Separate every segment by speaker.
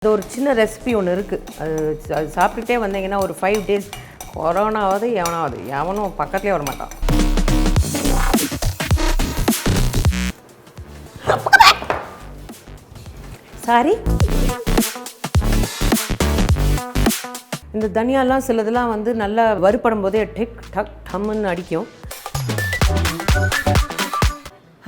Speaker 1: அது ஒரு சின்ன ரெசிபி ஒன்று இருக்குது. அது சாப்பிட்டுட்டே வந்தீங்கன்னா ஒரு 5 days கொரோனாவது எவனும் பக்கத்துலேயே வரமாட்டான். சாரி, இந்த தனியாலாம் சிலதெல்லாம் வந்து நல்லா வறுப்படும் போதே டிக் டக் டம்முன்னு அடிக்கும்.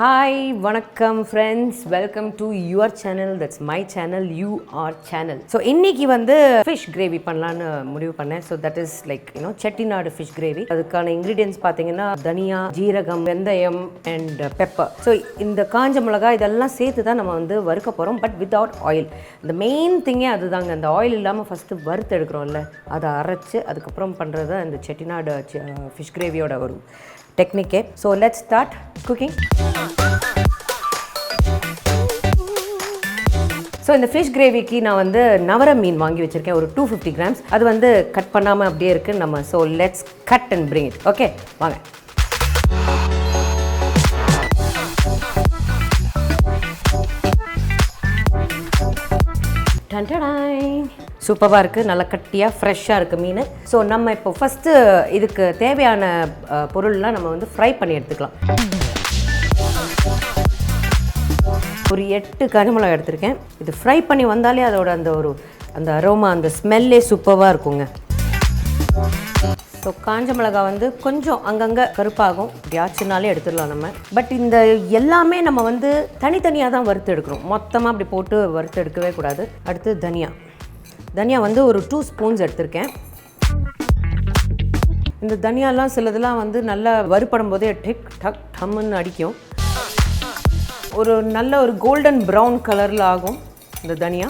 Speaker 1: ஹாய், வணக்கம் friends, welcome to your channel. That's my channel, your channel. So இன்றைக்கி வந்து ஃபிஷ் கிரேவி பண்ணலான்னு முடிவு பண்ணேன். So that is like Chettinad fish gravy. அதுக்கான இன்க்ரீடியன்ஸ் பார்த்தீங்கன்னா தனியா, ஜீரகம், வெந்தயம் அண்ட் பெப்பர். ஸோ இந்த காஞ்ச மிளகாய் இதெல்லாம் சேர்த்து தான் நம்ம வந்து வறுக்க போகிறோம், பட் வித்தவுட் ஆயில். இந்த மெயின் திங்கே அதுதாங்க. அந்த ஆயில் இல்லாமல் ஃபஸ்ட்டு வறுத்து எடுக்கிறோம்ல, அதை அரைச்சி அதுக்கப்புறம் பண்ணுறது தான் இந்த செட்டிநாடு ஃபிஷ் கிரேவியோட ஒரு டெக்னிக்கே. ஸோ லெட்ஸ் ஸ்டார்ட் குக்கிங். ஸோ இந்த ஃபிஷ் கிரேவிக்கு நான் வந்து நவர மீன் வாங்கி வச்சுருக்கேன், ஒரு 250 grams. அது வந்து கட் பண்ணாமல் அப்படியே இருக்குது நம்ம. So let's cut and bring it. Okay, வாங்க. சூப்பராக இருக்குது, நல்லா கட்டியாக ஃப்ரெஷ்ஷாக இருக்குது மீன். ஸோ நம்ம இப்போ ஃபஸ்ட்டு இதுக்கு தேவையான பொருள்லாம் நம்ம வந்து ஃப்ரை பண்ணி எடுத்துக்கலாம். ஒரு 8 காஞ்ச மிளகாய் எடுத்திருக்கேன். இது ஃப்ரை பண்ணி வந்தாலே அதோட அந்த அரோமா, அந்த ஸ்மெல்லே சூப்பராக இருக்குங்க. ஸோ காஞ்ச மிளகாய் வந்து கொஞ்சம் அங்கங்கே கருப்பாகும், யாச்சுனாலே எடுத்துடலாம் நம்ம. பட் இந்த எல்லாமே நம்ம வந்து தனித்தனியாக தான் வறுத்து எடுக்கிறோம், மொத்தமாக அப்படி போட்டு வறுத்து எடுக்கவே கூடாது. அடுத்து தனியா வந்து ஒரு 2 spoons எடுத்திருக்கேன். இந்த தனியாலாம் சிலதெல்லாம் வந்து நல்லா வறுப்படும் போதே டிக் டக் டம்முன்னு அடிக்கும். ஒரு நல்ல ஒரு கோல்டன் ப்ரௌன் கலரில் ஆகும் இந்த தனியா.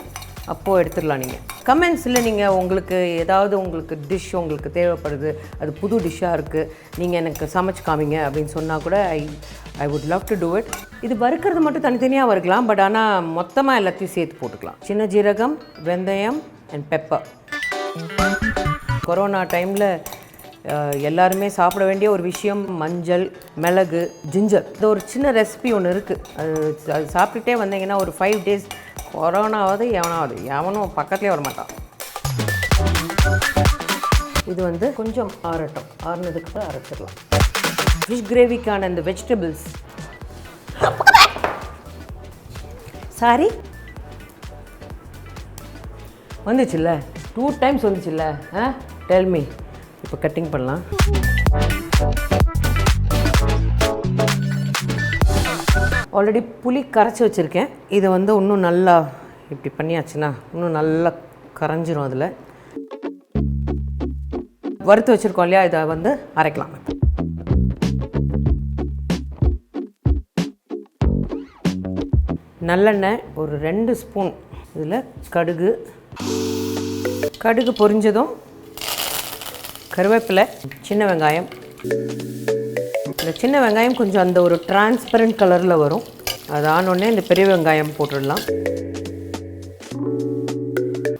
Speaker 1: அப்போது எடுத்துடலாம். நீங்கள் கமெண்ட்ஸில் நீங்கள் உங்களுக்கு ஏதாவது டிஷ் உங்களுக்கு தேவைப்படுது, அது புது டிஷ்ஷாக இருக்குது, நீங்கள் எனக்கு சமைச்சு காமிங்க அப்படின்னு சொன்னால் கூட I would love to do it. இது வறுக்கிறது மட்டும் தனித்தனியாக வறுக்கலாம், பட் ஆனால் மொத்தமாக எல்லாத்தையும் சேர்த்து போட்டுக்கலாம். சின்ன ஜீரகம், வெந்தயம் அண்ட் பெப்பர். கொரோனா டைமில் எல்லாருமே சாப்பிட வேண்டிய ஒரு விஷயம் மஞ்சள், மிளகு, ஜிஞ்சர். இது ஒரு சின்ன ரெசிபி ஒன்று இருக்குது. அது சாப்பிட்டுட்டே வந்தீங்கன்னா ஒரு 5 days கொரோனாவது எவனும் பக்கத்துலேயே வரமாட்டான். இது வந்து கொஞ்சம் ஆறட்டும், ஆறுனதுக்கு தான் அரைச்சிடலாம். ஃபிஷ் கிரேவிக்கான இந்த வெஜிடபிள்ஸ். சாரி, வந்துச்சுல்ல, 2 times வந்துச்சுல்ல. Tell me. இப்போ கட்டிங் பண்ணலாம். ஆல்ரெடி புளி கரைச்சி வச்சுருக்கேன். இதை வந்து இன்னும் நல்லா இப்படி பண்ணியாச்சுன்னா இன்னும் நல்லா கரைஞ்சிரும். அதில் வறுத்து வச்சுருக்கோம் இல்லையா, இதை வந்து அரைக்கலாம். நல்லெண்ணெய் ஒரு 2 spoon. இதில் கடுகு பொரிஞ்சதும் கருவேப்பிலை, சின்ன வெங்காயம். இந்த சின்ன வெங்காயம் கொஞ்சம் அந்த ஒரு டிரான்ஸ்பரண்ட் கலரில் வரும். அது ஆனோடனே இந்த பெரிய வெங்காயம் போட்டுடலாம்.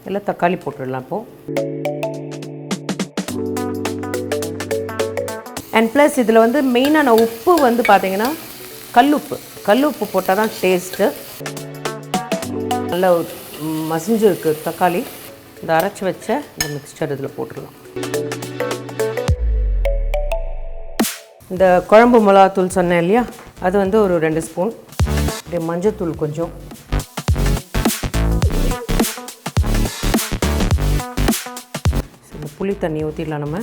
Speaker 1: இல்லை தக்காளி போட்டுடலாம் இப்போது. அண்ட் ப்ளஸ் இதில் வந்து மெயினான உப்பு வந்து பார்த்திங்கன்னா கல்லுப்பு போட்டால் தான் டேஸ்ட்டு. நல்லா மசிஞ்சு இருக்குது தக்காளி. இந்த அரைச்சி வச்ச இந்த மிக்ஸ்சர் இதில் போட்டுடலாம். இந்த குழம்பு மிளகாத்தூள் சொன்னேன் இல்லையா, அது வந்து ஒரு 2 spoon. மஞ்சத்தூள் கொஞ்சம். இந்த புளி தண்ணி ஊற்றிடலாம் நம்ம.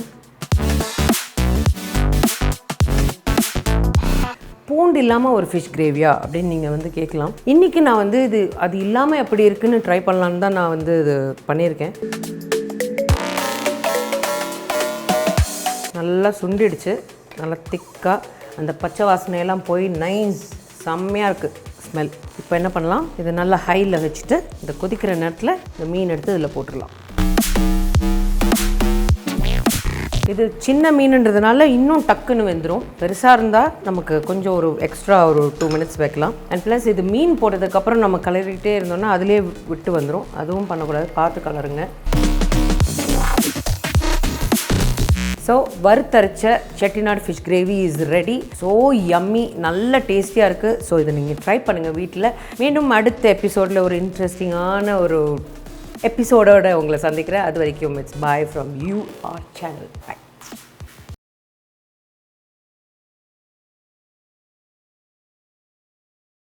Speaker 1: பூண்டு இல்லாமல் ஒரு ஃபிஷ் கிரேவியா அப்படின்னு நீங்கள் வந்து கேட்கலாம். இன்றைக்கி நான் வந்து அது இல்லாமல் எப்படி இருக்குதுன்னு ட்ரை பண்ணலான்னு தான் நான் வந்து இது பண்ணியிருக்கேன். நல்லா சுண்டிடுச்சு, நல்லா திக்காக அந்த பச்சை வாசனையெல்லாம் போய் நைஸ், செம்மையாக இருக்குது ஸ்மெல். இப்போ என்ன பண்ணலாம், இது நல்லா ஹையில் வச்சுட்டு இந்த கொதிக்கிற நேரத்தில் இந்த மீன் எடுத்து இதில் போட்டுடலாம். இது சின்ன மீனுன்றதுனால இன்னும் டக்குன்னு வெந்துடும். பெருசாக இருந்தால் நமக்கு கொஞ்சம் ஒரு எக்ஸ்ட்ரா ஒரு 2 minutes வைக்கலாம். அண்ட் ப்ளஸ் இது மீன் போட்டதுக்கப்புறம் நம்ம கலரிக்கிட்டே இருந்தோம்னா அதிலே விட்டு வந்துடும். அதுவும் பண்ணக்கூடாது, பார்த்து கலருங்க. ஸோ வறுத்தரைச்ச Chettinad fish gravy is ready. So yummy, நல்ல டேஸ்டியாக இருக்குது. ஸோ இதை நீங்கள் ட்ரை பண்ணுங்கள் வீட்டில். மீண்டும் அடுத்த எபிசோடில் ஒரு இன்ட்ரெஸ்டிங்கான ஒரு எபிசோடோட உங்களை சந்திக்கிறேன். அது வரைக்கும் it's bye from your channel. By.